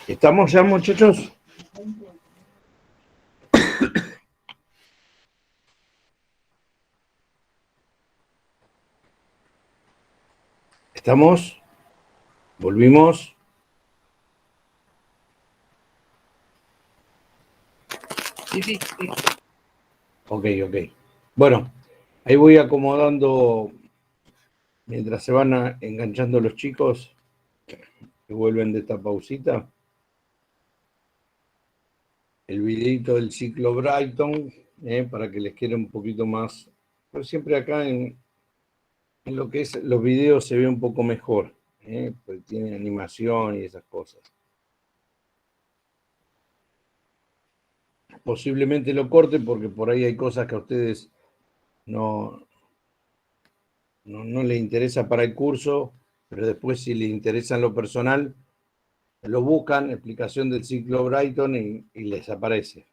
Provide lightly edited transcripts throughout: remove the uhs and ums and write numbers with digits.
¿Estamos ya, muchachos? ¿Estamos? ¿Volvimos? Sí. Ok. Bueno, ahí voy acomodando mientras se van enganchando los chicos que vuelven de esta pausita. El videito del ciclo Brighton, para que les quede un poquito más. Pero siempre acá en lo que es los videos se ve un poco mejor, porque tiene animación y esas cosas. Posiblemente lo corte porque por ahí hay cosas que a ustedes no les interesa para el curso, pero después si les interesa en lo personal, lo buscan, explicación del ciclo Brighton y les aparece.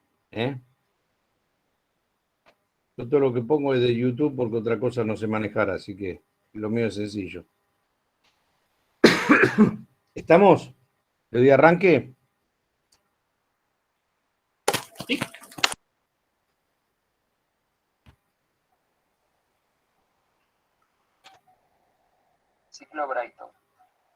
Yo todo lo que pongo es de YouTube porque otra cosa no sé manejar, así que lo mío es sencillo. ¿Estamos? ¿Le doy arranque? Sí. Ciclo Brighton.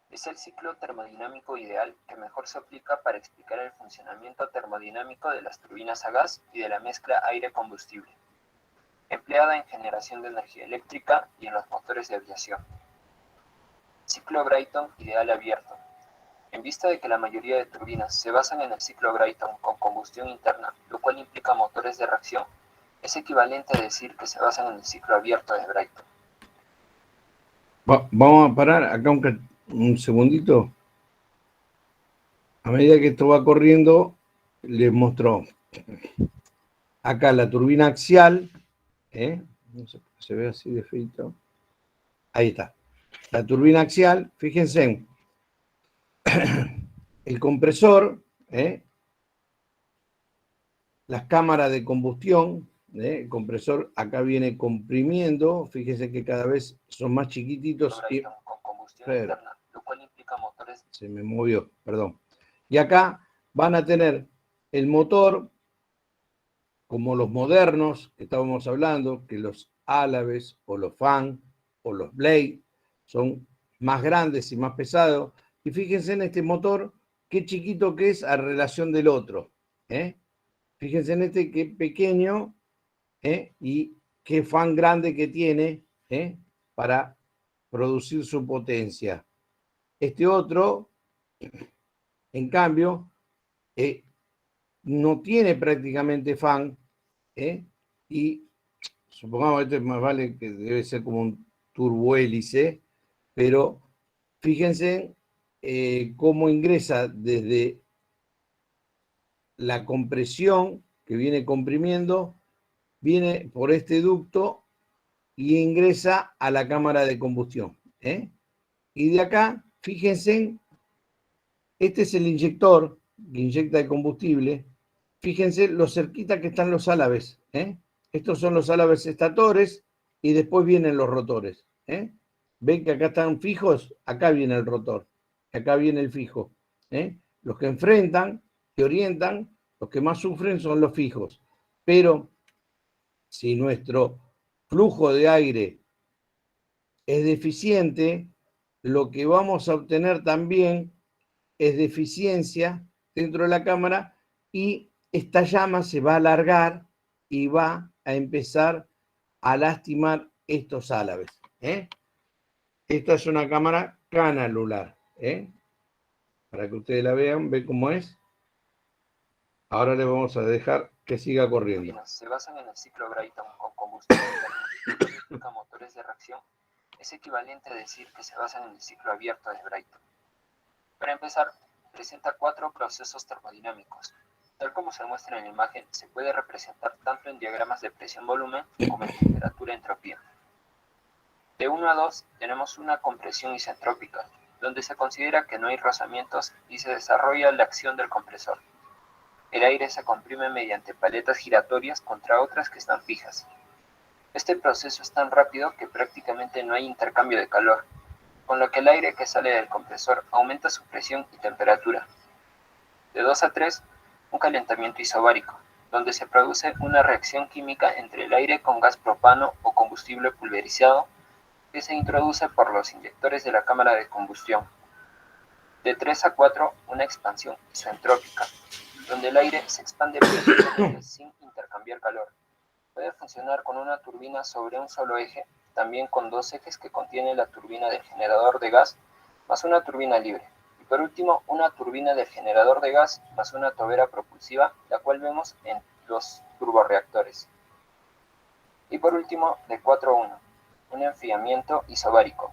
Es el ciclo termodinámico ideal que mejor se aplica para explicar el funcionamiento termodinámico de las turbinas a gas y de la mezcla aire-combustible, empleada en generación de energía eléctrica y en los motores de aviación. Ciclo Brighton ideal abierto. En vista de que la mayoría de turbinas se basan en el ciclo Brighton con combustión interna, lo cual implica motores de reacción, es equivalente a decir que se basan en el ciclo abierto de Brighton. Vamos a parar acá un segundito. A medida que esto va corriendo, les mostró acá la turbina axial. No sé por qué se ve así de feito. Ahí está. La turbina axial, fíjense, el compresor, las cámaras de combustión, el compresor acá viene comprimiendo, fíjense que cada vez son más chiquititos. Brighton con combustión interna, lo cual implica motores. Se me movió, perdón. Y acá van a tener el motor, como los modernos que estábamos hablando, que los Álabes o los Fan o los Blade son más grandes y más pesados. Y fíjense en este motor, qué chiquito que es a relación del otro. Fíjense en este qué pequeño y qué fan grande que tiene para producir su potencia. Este otro, en cambio, no tiene prácticamente fan, y supongamos que este más vale que debe ser como un turbohélice, pero fíjense cómo ingresa desde la compresión que viene comprimiendo, viene por este ducto y ingresa a la cámara de combustión. Y de acá, fíjense, este es el inyector que inyecta el combustible. Fíjense lo cerquita que están los álabes. Estos son los álabes estatores y después vienen los rotores. ¿Ven que acá están fijos? Acá viene el rotor, acá viene el fijo. Los que enfrentan, que orientan, los que más sufren son los fijos. Pero si nuestro flujo de aire es deficiente, lo que vamos a obtener también es deficiencia dentro de la cámara y esta llama se va a alargar y va a empezar a lastimar estos álabes. Esta es una cámara canalular. Para que ustedes la vean, ven cómo es. Ahora le vamos a dejar que siga corriendo. Se basan en el ciclo Brighton con combustión interna, motores de reacción. Es equivalente a decir que se basan en el ciclo abierto de Brighton. Para empezar, presenta 4 procesos termodinámicos. Tal como se muestra en la imagen, se puede representar tanto en diagramas de presión-volumen como en temperatura-entropía. De 1 a 2 tenemos una compresión isentrópica, donde se considera que no hay rozamientos y se desarrolla la acción del compresor. El aire se comprime mediante paletas giratorias contra otras que están fijas. Este proceso es tan rápido que prácticamente no hay intercambio de calor, con lo que el aire que sale del compresor aumenta su presión y temperatura. De 2 a 3, un calentamiento isobárico, donde se produce una reacción química entre el aire con gas propano o combustible pulverizado que se introduce por los inyectores de la cámara de combustión. De 3 a 4, una expansión isoentrópica, donde el aire se expande verticalmente sin intercambiar calor. Puede funcionar con una turbina sobre un solo eje, también con 2 ejes que contiene la turbina del generador de gas más una turbina libre. Y por último, una turbina del generador de gas más una tobera propulsiva, la cual vemos en los turborreactores. Y por último, de 4 a 1, un enfriamiento isobárico.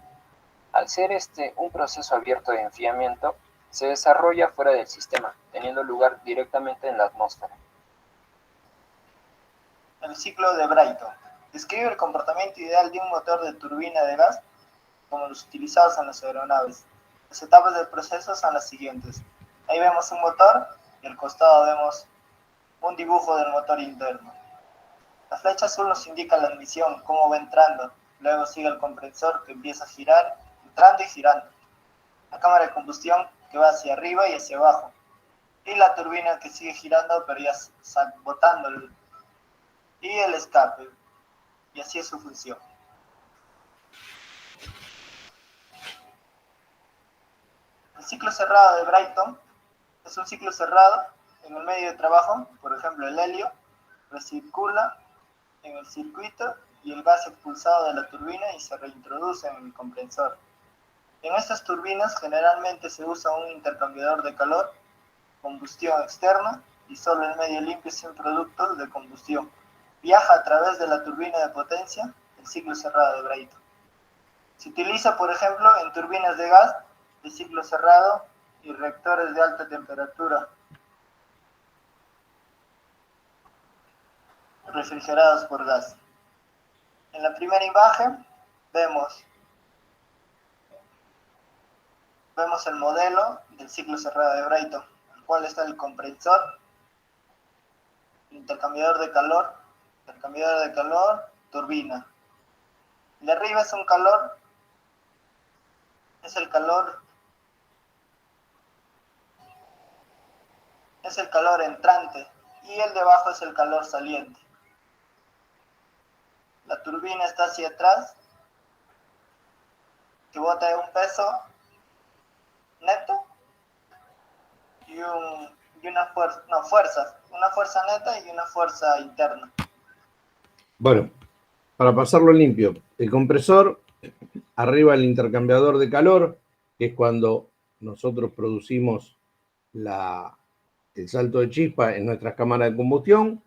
Al ser este un proceso abierto de enfriamiento, se desarrolla fuera del sistema, teniendo lugar directamente en la atmósfera. El ciclo de Brayton describe el comportamiento ideal de un motor de turbina de gas como los utilizados en las aeronaves. Las etapas del proceso son las siguientes. Ahí vemos un motor y al costado vemos un dibujo del motor interno. La flecha azul nos indica la admisión, cómo va entrando. Luego sigue el compresor que empieza a girar, entrando y girando. La cámara de combustión que va hacia arriba y hacia abajo. Y la turbina que sigue girando pero ya botando y el escape. Y así es su función. El ciclo cerrado de Brayton es un ciclo cerrado en el medio de trabajo. Por ejemplo, el helio recircula en el circuito y el gas expulsado de la turbina y se reintroduce en el compresor. En estas turbinas generalmente se usa un intercambiador de calor, combustión externa y solo el medio limpio sin productos de combustión. Viaja a través de la turbina de potencia, el ciclo cerrado de Brayton. Se utiliza, por ejemplo, en turbinas de gas de ciclo cerrado y reactores de alta temperatura refrigerados por gas. En la primera imagen vemos el modelo del ciclo cerrado de Brayton, en el cual está el compresor, el intercambiador de calor, turbina. De arriba es el calor entrante y el de abajo es el calor saliente. La turbina está hacia atrás, que bota un peso neto y una fuerza neta y una fuerza interna. Bueno, para pasarlo limpio, el compresor, arriba el intercambiador de calor, que es cuando nosotros producimos el salto de chispa en nuestras cámaras de combustión,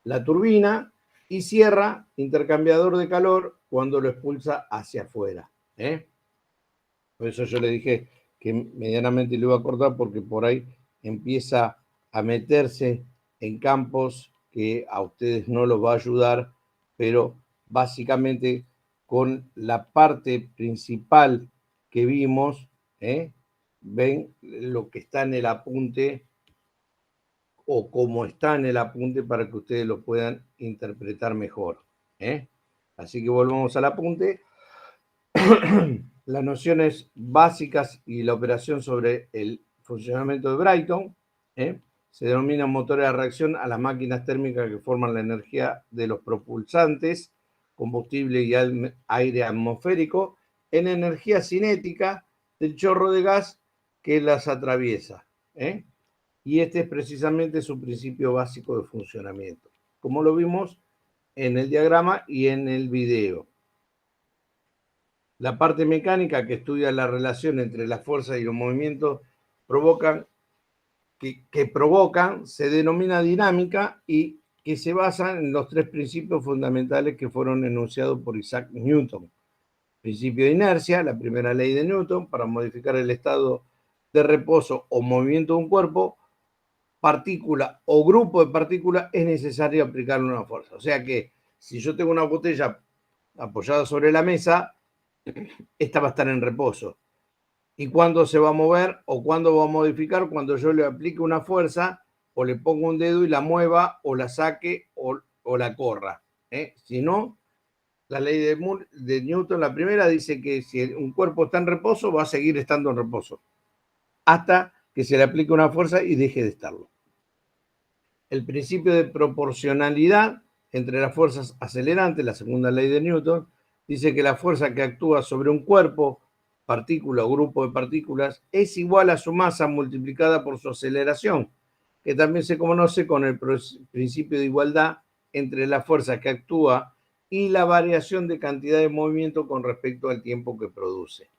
la turbina, y cierra intercambiador de calor cuando lo expulsa hacia afuera. Por eso yo le dije que medianamente lo iba a cortar, porque por ahí empieza a meterse en campos que a ustedes no los va a ayudar, pero básicamente con la parte principal que vimos, ven lo que está en el apunte o cómo está en el apunte para que ustedes lo puedan interpretar mejor. Así que volvamos al apunte. Las nociones básicas y la operación sobre el funcionamiento de Brayton. Se denominan motores de reacción a las máquinas térmicas que forman la energía de los propulsantes, combustible y aire atmosférico, en energía cinética del chorro de gas que las atraviesa. Y este es precisamente su principio básico de funcionamiento, como lo vimos en el diagrama y en el video. La parte mecánica, que estudia la relación entre las fuerzas y los movimientos que provocan, se denomina dinámica, y que se basa en los 3 principios fundamentales que fueron enunciados por Isaac Newton. Principio de inercia, la primera ley de Newton: para modificar el estado de reposo o movimiento de un cuerpo, partícula o grupo de partículas, es necesario aplicarle una fuerza. O sea que si yo tengo una botella apoyada sobre la mesa, esta va a estar en reposo. ¿Y cuándo se va a mover o cuándo va a modificar? Cuando yo le aplique una fuerza, o le pongo un dedo y la mueva, o la saque, o la corra. Si no, La ley de Newton, la primera, dice que si un cuerpo está en reposo, va a seguir estando en reposo hasta que se le aplique una fuerza y deje de estarlo. El principio de proporcionalidad entre las fuerzas acelerantes, la segunda ley de Newton, dice que la fuerza que actúa sobre un cuerpo, partícula o grupo de partículas, es igual a su masa multiplicada por su aceleración, que también se conoce con el principio de igualdad entre la fuerza que actúa y la variación de cantidad de movimiento con respecto al tiempo que produce.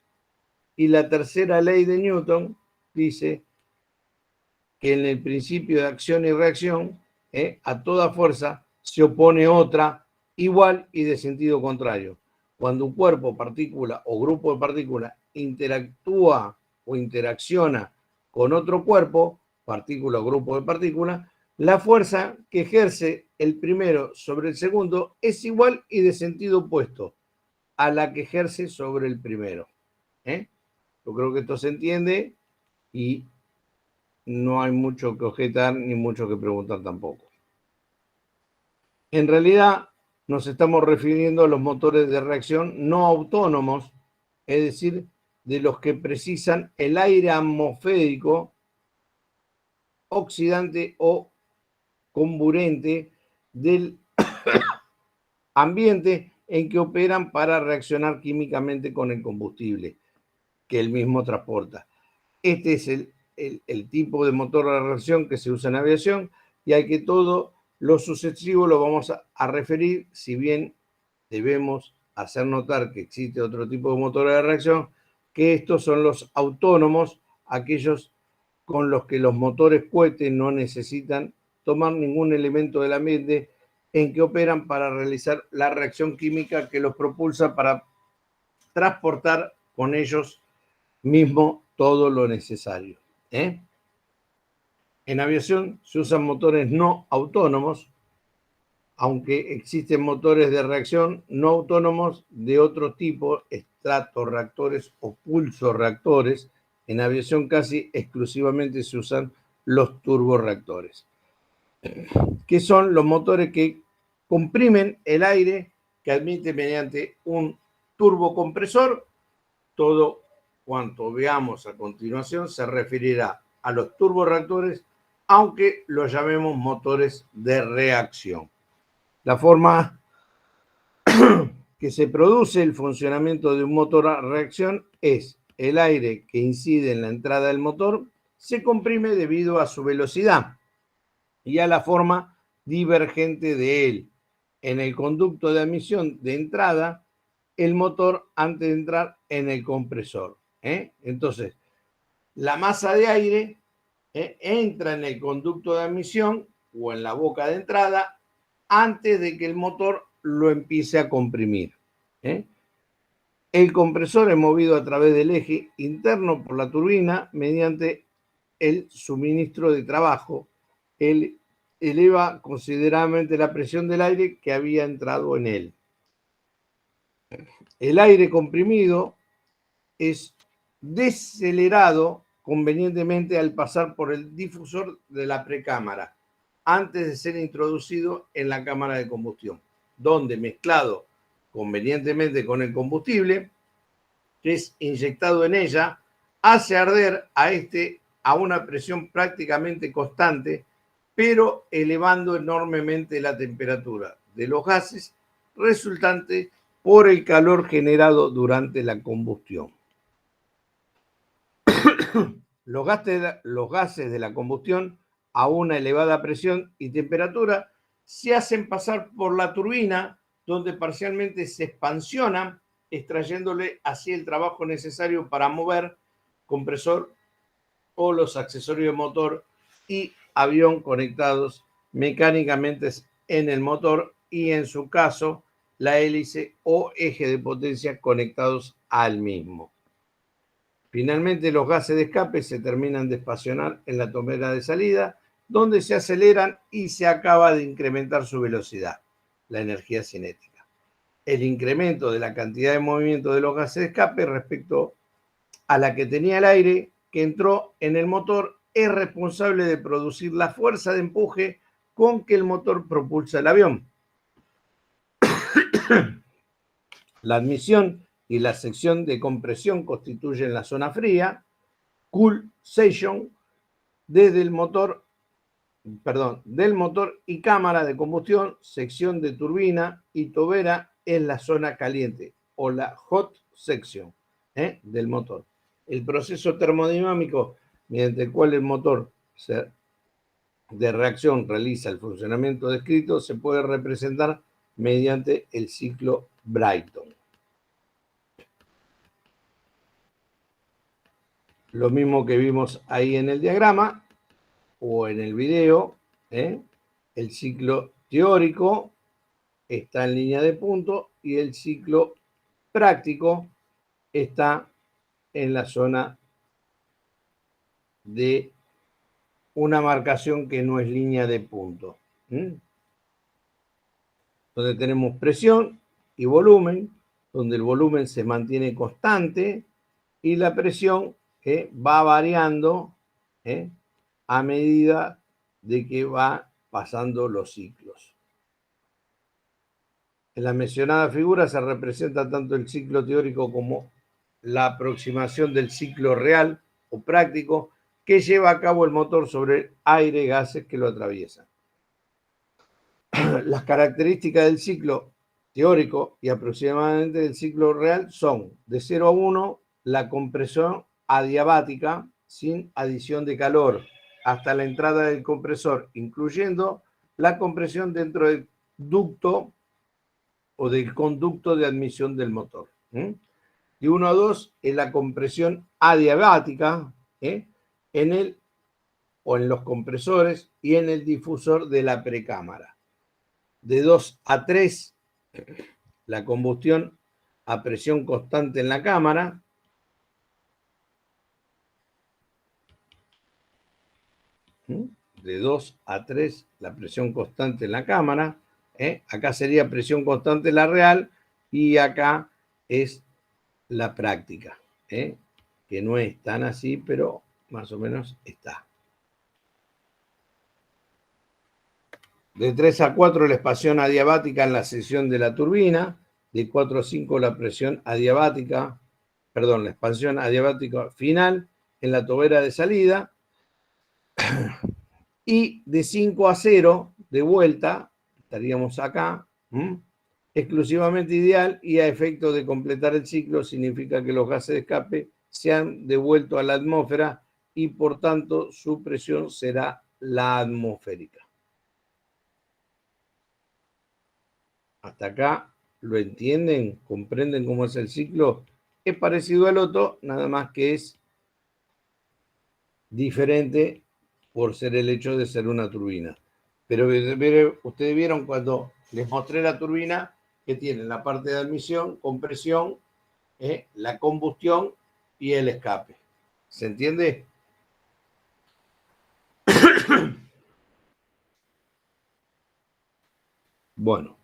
Y la tercera ley de Newton dice que en el principio de acción y reacción, a toda fuerza se opone otra igual y de sentido contrario. Cuando un cuerpo, partícula o grupo de partículas interactúa o interacciona con otro cuerpo, partícula o grupo de partículas, la fuerza que ejerce el primero sobre el segundo es igual y de sentido opuesto a la que ejerce sobre el primero. Yo creo que esto se entiende y no hay mucho que objetar ni mucho que preguntar tampoco. En realidad, nos estamos refiriendo a los motores de reacción no autónomos, es decir, de los que precisan el aire atmosférico, oxidante o comburente del ambiente en que operan para reaccionar químicamente con el combustible que el mismo transporta. Este es el tipo de motor de reacción que se usa en aviación y al que todo lo sucesivo lo vamos a referir, si bien debemos hacer notar que existe otro tipo de motor de reacción, que estos son los autónomos, aquellos con los que los motores cohete no necesitan tomar ningún elemento del ambiente en que operan para realizar la reacción química que los propulsa para transportar con ellos mismo todo lo necesario. En aviación se usan motores no autónomos, aunque existen motores de reacción no autónomos de otro tipo, estratorreactores o pulsorreactores. En aviación casi exclusivamente se usan los turborreactores, que son los motores que comprimen el aire que admite mediante un turbocompresor. Todo cuanto veamos a continuación se referirá a los turborreactores, aunque los llamemos motores de reacción. La forma que se produce el funcionamiento de un motor a reacción es el aire que incide en la entrada del motor se comprime debido a su velocidad y a la forma divergente de él. En el conducto de admisión de entrada, el motor antes de entrar en el compresor. Entonces, la masa de aire entra en el conducto de admisión o en la boca de entrada antes de que el motor lo empiece a comprimir. El compresor es movido a través del eje interno por la turbina mediante el suministro de trabajo. Él eleva considerablemente la presión del aire que había entrado en él. El aire comprimido es decelerado convenientemente al pasar por el difusor de la precámara antes de ser introducido en la cámara de combustión, donde mezclado convenientemente con el combustible que es inyectado en ella, hace arder a este a una presión prácticamente constante, pero elevando enormemente la temperatura de los gases resultante por el calor generado durante la combustión. Los gases de la combustión a una elevada presión y temperatura se hacen pasar por la turbina, donde parcialmente se expansionan, extrayéndole así el trabajo necesario para mover compresor o los accesorios de motor y avión conectados mecánicamente en el motor y, en su caso, la hélice o eje de potencia conectados al mismo. Finalmente, los gases de escape se terminan de espacionar en la tomera de salida, donde se aceleran y se acaba de incrementar su velocidad, la energía cinética. El incremento de la cantidad de movimiento de los gases de escape respecto a la que tenía el aire que entró en el motor es responsable de producir la fuerza de empuje con que el motor propulsa el avión. La admisión y la sección de compresión constituyen la zona fría. Cool section del motor y cámara de combustión, sección de turbina y tobera es la zona caliente o la hot section del motor. El proceso termodinámico mediante el cual el motor de reacción realiza el funcionamiento descrito se puede representar mediante el ciclo Brayton. Lo mismo que vimos ahí en el diagrama o en el video, el ciclo teórico está en línea de punto y el ciclo práctico está en la zona de una marcación que no es línea de punto. Donde tenemos presión y volumen, donde el volumen se mantiene constante y la presión va variando a medida de que va pasando los ciclos. En la mencionada figura se representa tanto el ciclo teórico como la aproximación del ciclo real o práctico que lleva a cabo el motor sobre aire y gases que lo atraviesan. Las características del ciclo teórico y aproximadamente del ciclo real son de 0 a 1 la compresión adiabática sin adición de calor hasta la entrada del compresor, incluyendo la compresión dentro del ducto o del conducto de admisión del motor. De 1 a 2 es la compresión adiabática en los compresores y en el difusor de la precámara. De 2 a 3, la combustión a presión constante en la cámara. De 2 a 3, la presión constante en la cámara. Acá sería presión constante la real y acá es la práctica, que no es tan así, pero más o menos está. De 3 a 4 la expansión adiabática en la sección de la turbina, de 4 a 5 la presión adiabática, la expansión adiabática final en la tobera de salida, y de 5 a 0 de vuelta, estaríamos acá, exclusivamente ideal y a efecto de completar el ciclo significa que los gases de escape se han devuelto a la atmósfera y por tanto su presión será la atmosférica. Hasta acá lo entienden, comprenden cómo es el ciclo. Es parecido al otro, nada más que es diferente por ser el hecho de ser una turbina. Pero ustedes vieron cuando les mostré la turbina que tiene la parte de admisión, compresión, la combustión y el escape. ¿Se entiende? Bueno.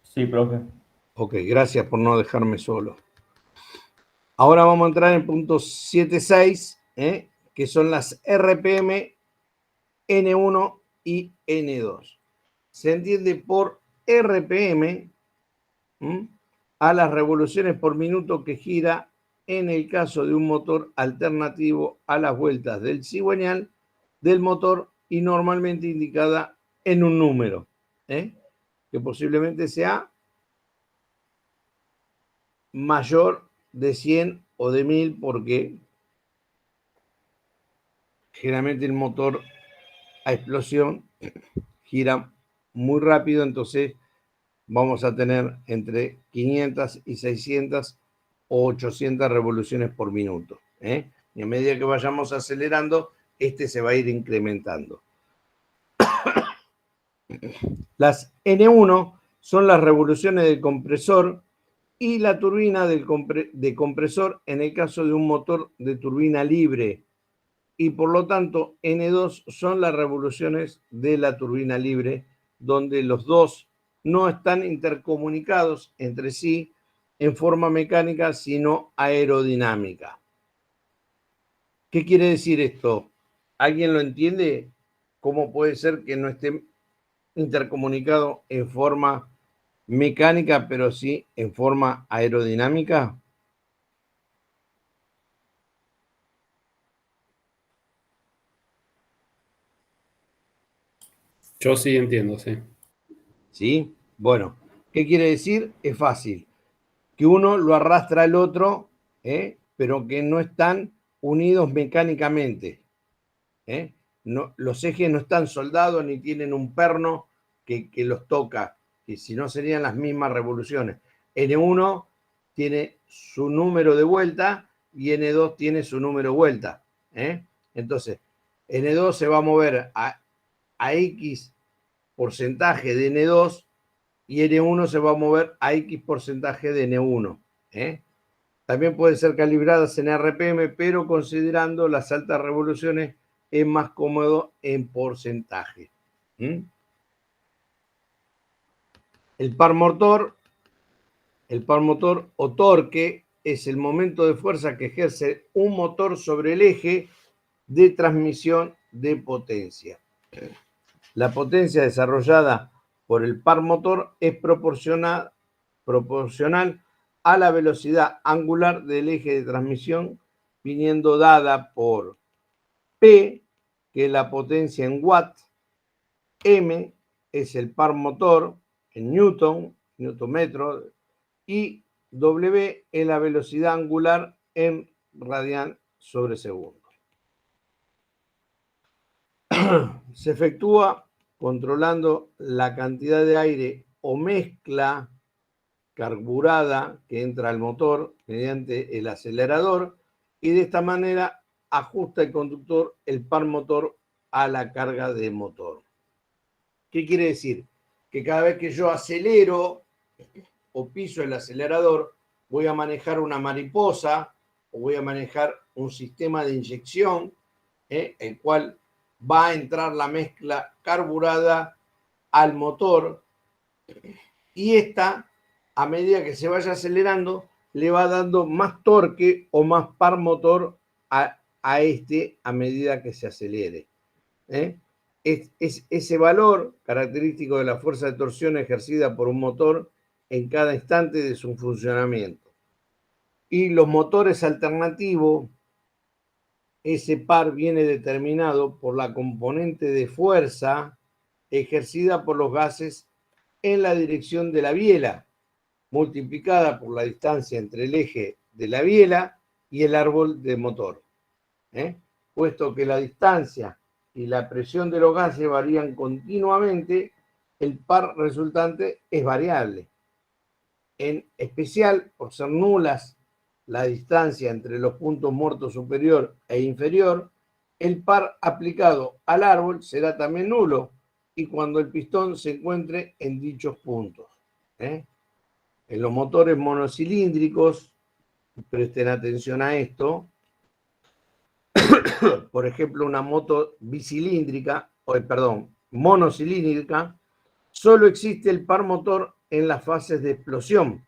Sí, profe. Ok, gracias por no dejarme solo. Ahora vamos a entrar en punto 7.6, que son las RPM N1 y N2. Se entiende por RPM a las revoluciones por minuto que gira en el caso de un motor alternativo a las vueltas del cigüeñal del motor y normalmente indicada en un número, que posiblemente sea mayor de 100 o de 1000 porque generalmente el motor a explosión gira muy rápido, entonces vamos a tener entre 500 y 600 o 800 revoluciones por minuto. Y a medida que vayamos acelerando, se va a ir incrementando. Las N1 son las revoluciones del compresor y la turbina de compresor en el caso de un motor de turbina libre. Y por lo tanto, N2 son las revoluciones de la turbina libre, donde los dos no están intercomunicados entre sí en forma mecánica, sino aerodinámica. ¿Qué quiere decir esto? ¿Alguien lo entiende? ¿Cómo puede ser que no esté intercomunicado en forma mecánica, pero sí en forma aerodinámica? Yo sí entiendo, sí. ¿Sí? Bueno, ¿qué quiere decir? Es fácil. Que uno lo arrastra al otro, pero que no están unidos mecánicamente. No, los ejes no están soldados ni tienen un perno que los toca, que si no serían las mismas revoluciones. N1 tiene su número de vuelta y N2 tiene su número de vuelta. Entonces, N2 se va a mover a X porcentaje de N2 y N1 se va a mover a X porcentaje de N1. También pueden ser calibradas en RPM, pero considerando las altas revoluciones es más cómodo en porcentaje. El par motor o torque es el momento de fuerza que ejerce un motor sobre el eje de transmisión de potencia. La potencia desarrollada por el par motor es proporcional a la velocidad angular del eje de transmisión, viniendo dada por P, que es la potencia en watt, M es el par motor en newton metro, y W es la velocidad angular en radian sobre segundo. Se efectúa controlando la cantidad de aire o mezcla carburada que entra al motor mediante el acelerador, y de esta manera ajusta el conductor el par motor a la carga de motor. ¿Qué quiere decir? Que cada vez que yo acelero o piso el acelerador, voy a manejar una mariposa o voy a manejar un sistema de inyección, el cual va a entrar la mezcla carburada al motor, y esta, a medida que se vaya acelerando, le va dando más torque o más par motor a este a medida que se acelere. Es ese valor característico de la fuerza de torsión ejercida por un motor en cada instante de su funcionamiento. Y los motores alternativos, ese par viene determinado por la componente de fuerza ejercida por los gases en la dirección de la biela, multiplicada por la distancia entre el eje de la biela y el árbol de motor. Puesto que la distancia y la presión de los gases varían continuamente, el par resultante es variable. En especial, por ser nulas la distancia entre los puntos muertos superior e inferior, el par aplicado al árbol será también nulo, y cuando el pistón se encuentre en dichos puntos. En los motores monocilíndricos, presten atención a esto, por ejemplo, una moto monocilíndrica, solo existe el par motor en las fases de explosión,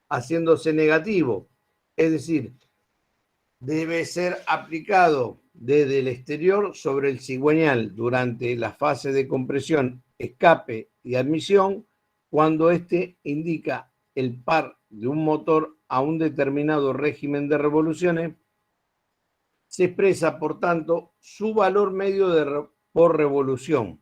haciéndose negativo, es decir, debe ser aplicado desde el exterior sobre el cigüeñal durante la fase de compresión, escape y admisión, cuando éste indica el par de un motor a un determinado régimen de revoluciones. Se expresa, por tanto, su valor medio por revolución.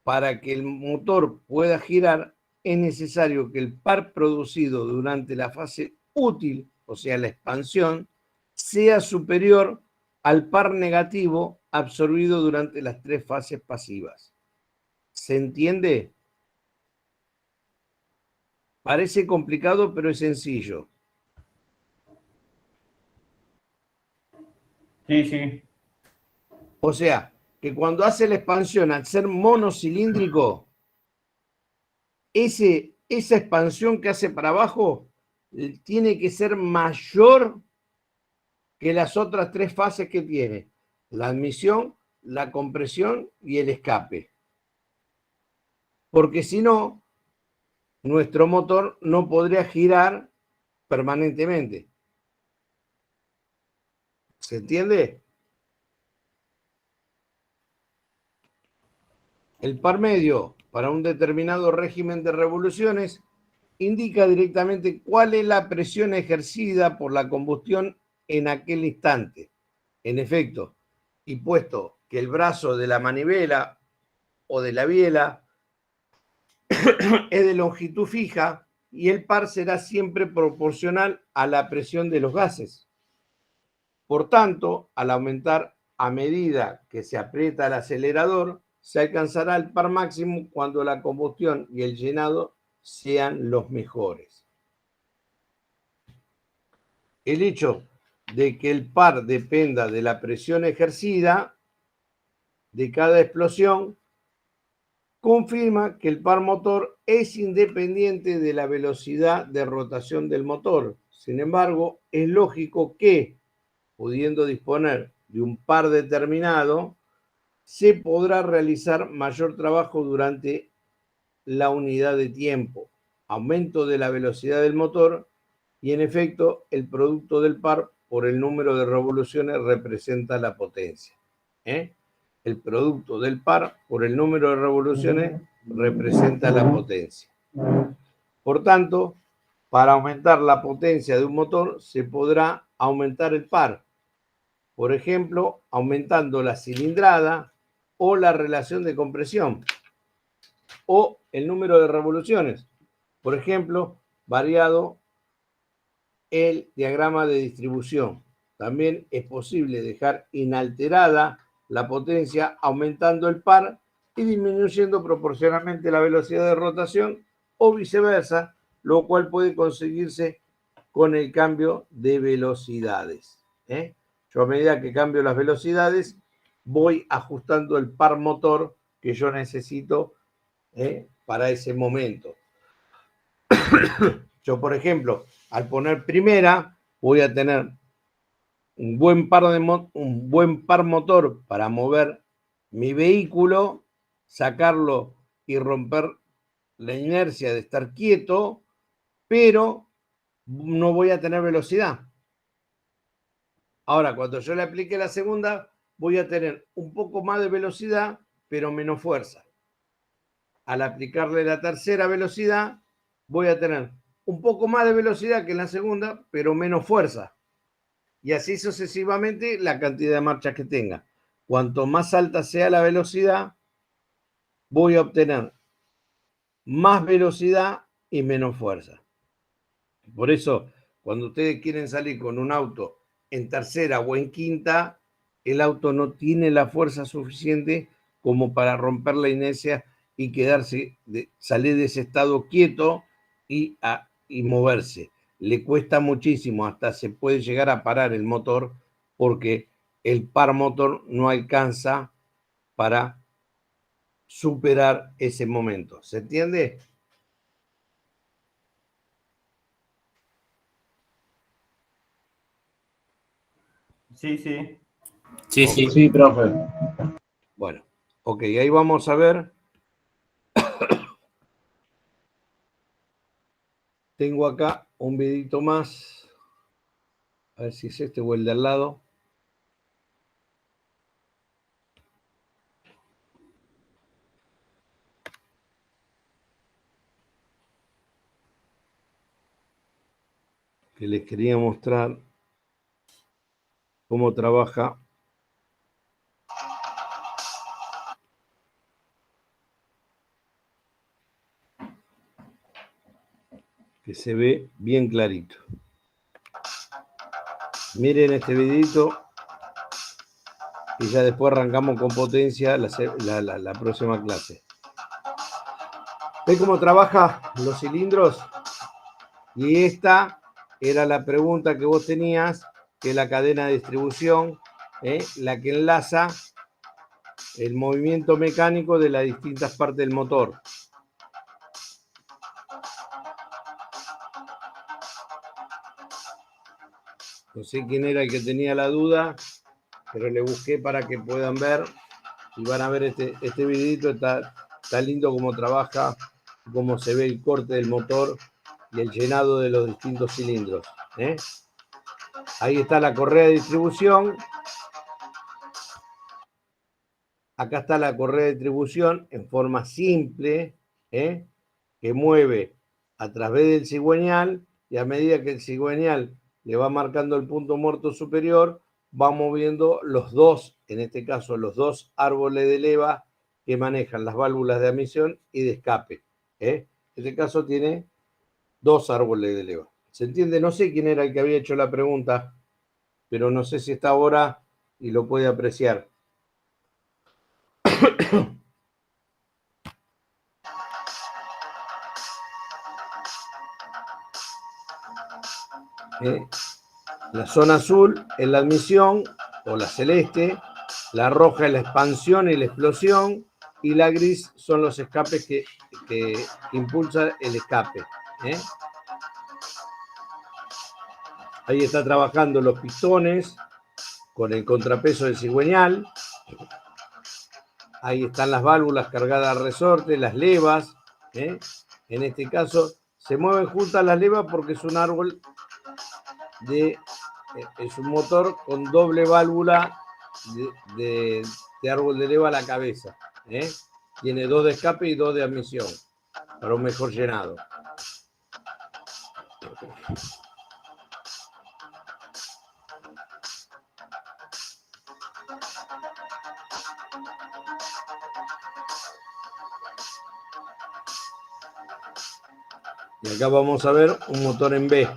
Para que el motor pueda girar, es necesario que el par producido durante la fase útil, o sea, la expansión, sea superior al par negativo absorbido durante las tres fases pasivas. ¿Se entiende? Parece complicado, pero es sencillo. Sí, sí. O sea, que cuando hace la expansión, al ser monocilíndrico, esa expansión que hace para abajo tiene que ser mayor que las otras tres fases que tiene: la admisión, la compresión y el escape. Porque si no, nuestro motor no podría girar permanentemente. ¿Se entiende? El par medio para un determinado régimen de revoluciones indica directamente cuál es la presión ejercida por la combustión en aquel instante. En efecto, y puesto que el brazo de la manivela o de la biela es de longitud fija y el par será siempre proporcional a la presión de los gases. Por tanto, al aumentar a medida que se aprieta el acelerador, se alcanzará el par máximo cuando la combustión y el llenado sean los mejores. El hecho de que el par dependa de la presión ejercida de cada explosión confirma que el par motor es independiente de la velocidad de rotación del motor. Sin embargo, es lógico que, pudiendo disponer de un par determinado, se podrá realizar mayor trabajo durante la unidad de tiempo, aumento de la velocidad del motor y, en efecto, el producto del par por el número de revoluciones representa la potencia. El producto del par por el número de revoluciones representa la potencia. Por tanto, para aumentar la potencia de un motor se podrá aumentar el par. Por ejemplo, aumentando la cilindrada o la relación de compresión o el número de revoluciones. Por ejemplo, variado el diagrama de distribución. También es posible dejar inalterada la potencia aumentando el par y disminuyendo proporcionalmente la velocidad de rotación o viceversa, lo cual puede conseguirse con el cambio de velocidades. Yo a medida que cambio las velocidades voy ajustando el par motor que yo necesito para ese momento. Yo, por ejemplo, al poner primera, voy a tener un buen par motor para mover mi vehículo, sacarlo y romper la inercia de estar quieto, pero no voy a tener velocidad. Ahora, cuando yo le aplique la segunda, voy a tener un poco más de velocidad, pero menos fuerza. Al aplicarle la tercera velocidad, voy a tener un poco más de velocidad que en la segunda, pero menos fuerza. Y así sucesivamente la cantidad de marchas que tenga. Cuanto más alta sea la velocidad, voy a obtener más velocidad y menos fuerza. Por eso, cuando ustedes quieren salir con un auto en tercera o en quinta, el auto no tiene la fuerza suficiente como para romper la inercia y salir de ese estado quieto y moverse. Le cuesta muchísimo, hasta se puede llegar a parar el motor porque el par motor no alcanza para superar ese momento. ¿Se entiende? Sí, sí. Sí, sí. Sí, profe. Bueno, ok, ahí vamos a ver. Tengo acá un videito más. A ver si es este o el de al lado. Que les quería mostrar cómo trabaja que se ve bien clarito. Miren este videito y ya después arrancamos con potencia la próxima clase. ¿Ven cómo trabaja los cilindros? Y esta era la pregunta que vos tenías, que es la cadena de distribución, la que enlaza el movimiento mecánico de las distintas partes del motor. No sé quién era el que tenía la duda, pero le busqué para que puedan ver. Y van a ver este videito, está lindo cómo trabaja, cómo se ve el corte del motor y el llenado de los distintos cilindros. Ahí está la correa de distribución. Acá está la correa de distribución en forma simple, que mueve a través del cigüeñal, y a medida que el cigüeñal le va marcando el punto muerto superior, va moviendo los dos, en este caso los dos árboles de leva que manejan las válvulas de admisión y de escape. En este caso tiene dos árboles de leva. ¿Se entiende? No sé quién era el que había hecho la pregunta, pero no sé si está ahora y lo puede apreciar. La zona azul es la admisión o la celeste, la roja es la expansión y la explosión, y la gris son los escapes que impulsan el escape. Ahí está trabajando los pistones con el contrapeso del cigüeñal. Ahí están las válvulas cargadas al resorte, las levas. En este caso se mueven juntas las levas porque es un árbol es un motor con doble válvula de árbol de leva a la cabeza. Tiene dos de escape y dos de admisión para un mejor llenado. Y acá vamos a ver un motor en B.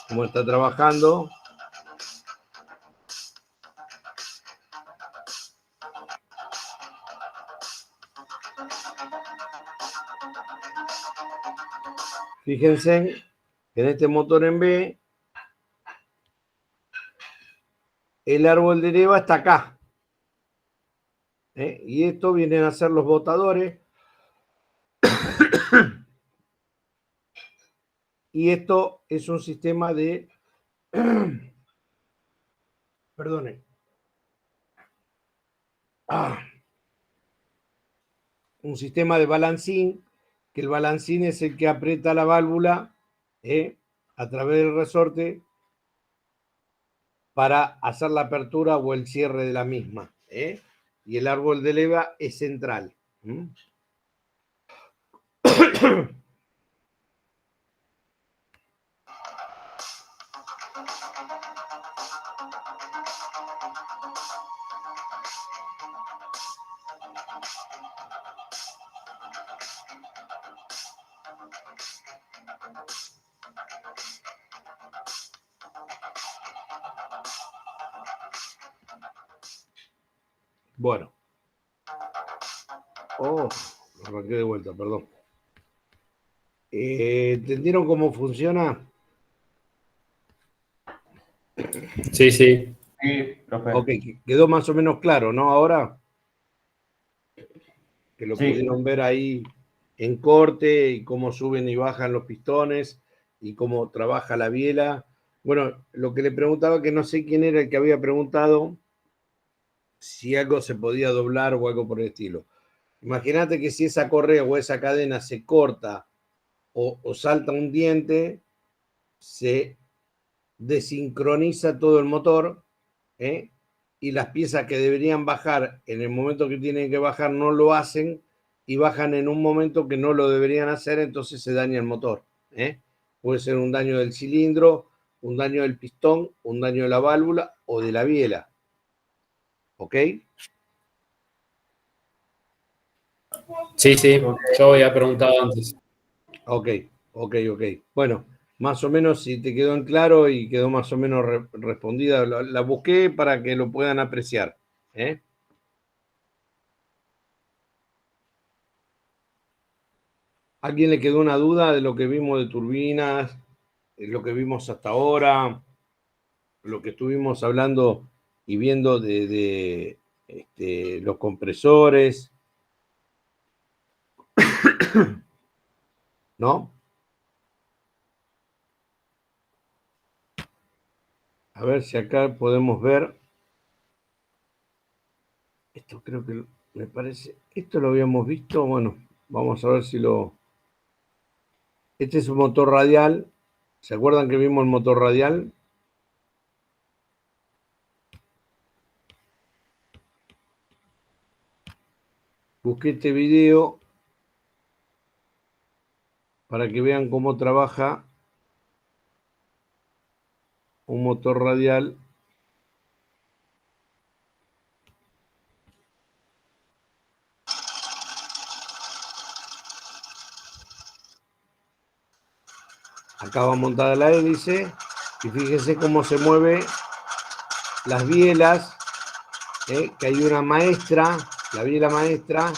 Cómo está trabajando. Fíjense que en este motor en B, el árbol de leva está acá. Y esto vienen a ser los botadores. Y esto es un sistema de... Perdone. Un sistema de balancín, que el balancín es el que aprieta la válvula a través del resorte para hacer la apertura o el cierre de la misma. Y el árbol de leva es central. Bueno. Arranqué de vuelta, perdón. ¿Entendieron cómo funciona? Sí, sí. Sí, profe. Ok, quedó más o menos claro, ¿no? Ahora que lo Sí. pudieron ver ahí en corte y cómo suben y bajan los pistones y cómo trabaja la biela. Bueno, lo que le preguntaba, que no sé quién era el que había preguntado si algo se podía doblar o algo por el estilo. Imagínate que si esa correa o esa cadena se corta o salta un diente, se desincroniza todo el motor, y las piezas que deberían bajar en el momento que tienen que bajar no lo hacen y bajan en un momento que no lo deberían hacer, entonces se daña el motor. Puede ser un daño del cilindro, un daño del pistón, un daño de la válvula o de la biela. ¿Ok? Sí, sí. Yo había preguntado antes. Ok. Bueno, más o menos si te quedó en claro y quedó más o menos respondida, la busqué para que lo puedan apreciar. ¿A alguien le quedó una duda de lo que vimos de turbinas, de lo que vimos hasta ahora, lo que estuvimos hablando y viendo de los compresores? ¿No? A ver si acá podemos ver. Esto creo que me parece. Esto lo habíamos visto. Bueno, vamos a ver si lo. Este es un motor radial. ¿Se acuerdan que vimos el motor radial? Busqué este video para que vean cómo trabaja un motor radial. Acá va montada la hélice y fíjense cómo se mueve las bielas, que hay una maestra, la biela maestra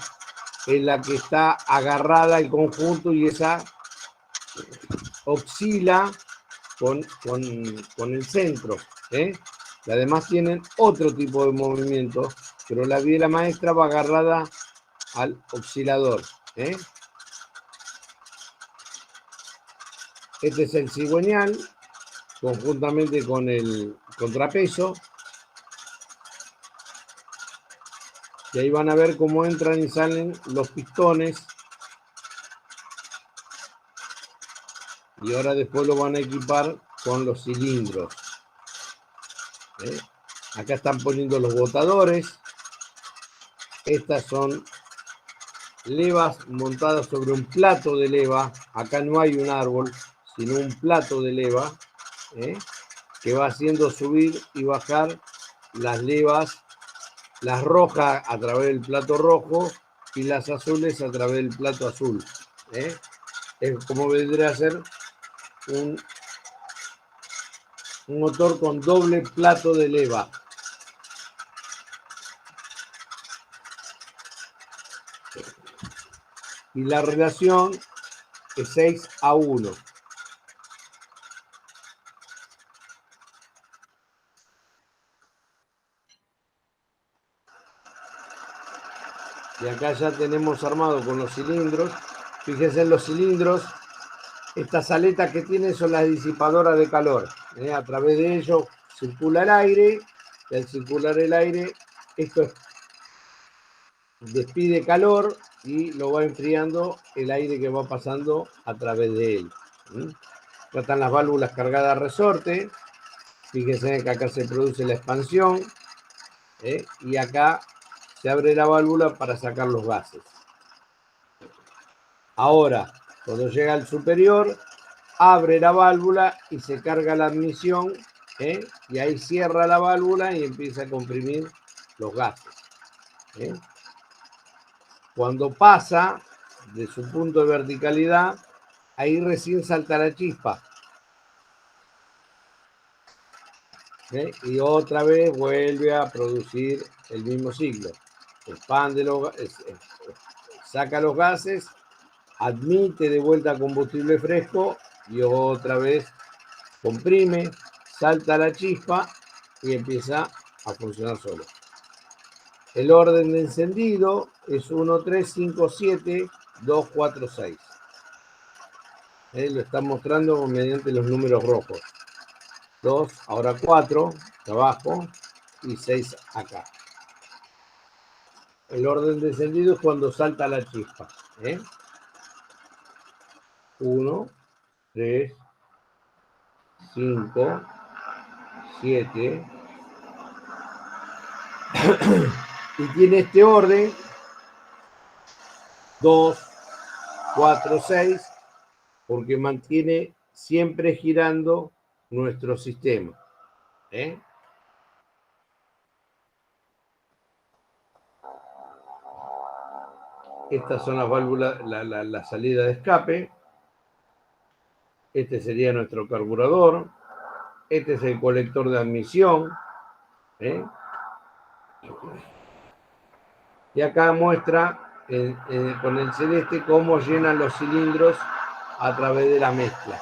es la que está agarrada al conjunto y esa oscila con el centro. Las demás tienen otro tipo de movimiento, pero la biela maestra va agarrada al oscilador. Este es el cigüeñal, conjuntamente con el contrapeso. Y ahí van a ver cómo entran y salen los pistones. Y ahora después lo van a equipar con los cilindros. Acá están poniendo los botadores. Estas son levas montadas sobre un plato de leva. Acá no hay un árbol, sino un plato de leva, que va haciendo subir y bajar las levas, las rojas a través del plato rojo y las azules a través del plato azul. Es como vendría a ser un motor con doble plato de leva. Y la relación es 6:1. Y acá ya tenemos armado con los cilindros. Fíjense en los cilindros. Estas aletas que tienen son las disipadoras de calor. A través de ellos circula el aire. Y al circular el aire, esto despide calor y lo va enfriando el aire que va pasando a través de él. Acá están las válvulas cargadas a resorte. Fíjense que acá se produce la expansión. Y acá se abre la válvula para sacar los gases. Ahora, cuando llega al superior, abre la válvula y se carga la admisión, y ahí cierra la válvula y empieza a comprimir los gases. Cuando pasa de su punto de verticalidad, ahí recién salta la chispa. Y otra vez vuelve a producir el mismo ciclo. Expande saca los gases, admite de vuelta combustible fresco y otra vez comprime, salta la chispa y empieza a funcionar solo. El orden de encendido es 1, 3, 5, 7, 2, 4, 6. Lo están mostrando mediante los números rojos. 2, ahora 4, abajo, y 6 acá. El orden de encendido es cuando salta la chispa. 1, 3, 5, 7. Y tiene este orden: 2, 4, 6, porque mantiene siempre girando nuestro sistema. Estas son las válvulas, la salida de escape. Este sería nuestro carburador. Este es el colector de admisión. Y acá muestra con el celeste cómo llenan los cilindros a través de la mezcla.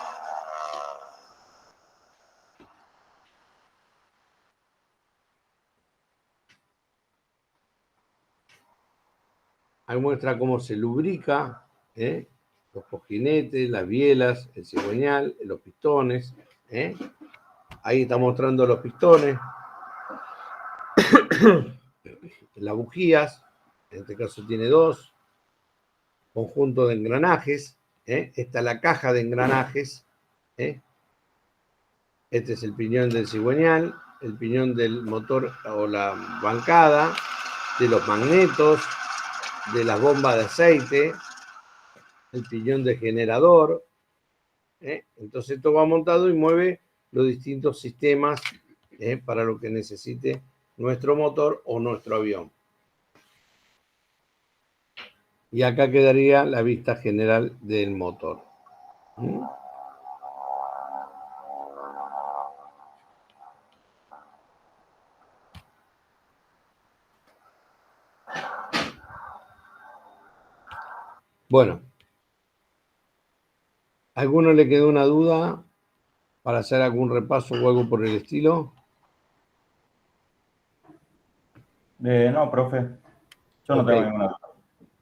Ahí muestra cómo se lubrica, los cojinetes, las bielas, el cigüeñal, los pistones. Ahí está mostrando los pistones. Las bujías, en este caso tiene 2. Conjunto de engranajes. Esta es la caja de engranajes. Este es el piñón del cigüeñal, el piñón del motor o la bancada, de los magnetos, de las bombas de aceite. el piñón de generador. Entonces esto va montado y mueve los distintos sistemas para lo que necesite nuestro motor o nuestro avión. Y acá quedaría la vista general del motor. Bueno, ¿a alguno le quedó una duda para hacer algún repaso o algo por el estilo? No, profe. Yo no Ok. tengo ninguna duda.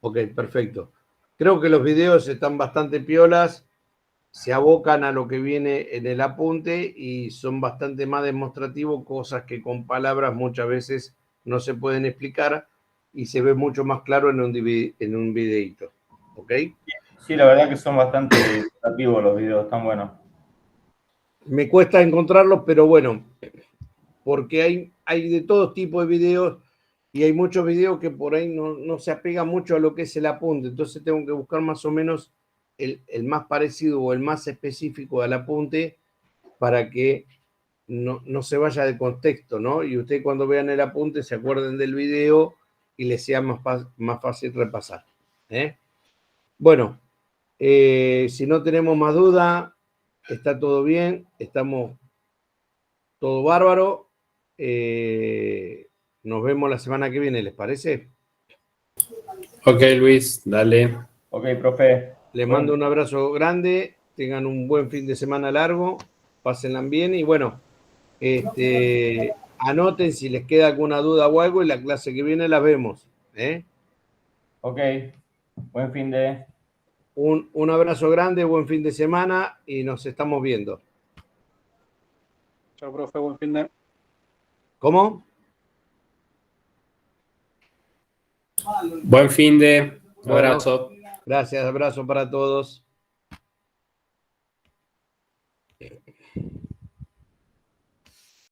Ok, perfecto. Creo que los videos están bastante piolas, se abocan a lo que viene en el apunte y son bastante más demostrativos, cosas que con palabras muchas veces no se pueden explicar y se ve mucho más claro en un videíto. ¿Ok? Sí, la verdad que son bastante educativos los videos, están buenos. Me cuesta encontrarlos, pero bueno, porque hay de todo tipo de videos y hay muchos videos que por ahí no se apegan mucho a lo que es el apunte. Entonces tengo que buscar más o menos el más parecido o el más específico al apunte para que no se vaya de contexto, ¿no? Y ustedes cuando vean el apunte se acuerden del video y les sea más fácil repasar. Bueno, si no tenemos más duda, está todo bien, estamos todo bárbaro. Nos vemos la semana que viene, ¿les parece? Ok, Luis, dale. Ok, profe. Les Bueno, mando un abrazo grande, tengan un buen fin de semana largo, pásenla bien y bueno, anoten si les queda alguna duda o algo y la clase que viene la vemos. ok. Buen fin de... Un abrazo grande, buen fin de semana y nos estamos viendo. Chao, profe, buen fin de... ¿Cómo? Buen fin de. Bueno, Abrazo. gracias, abrazo para todos.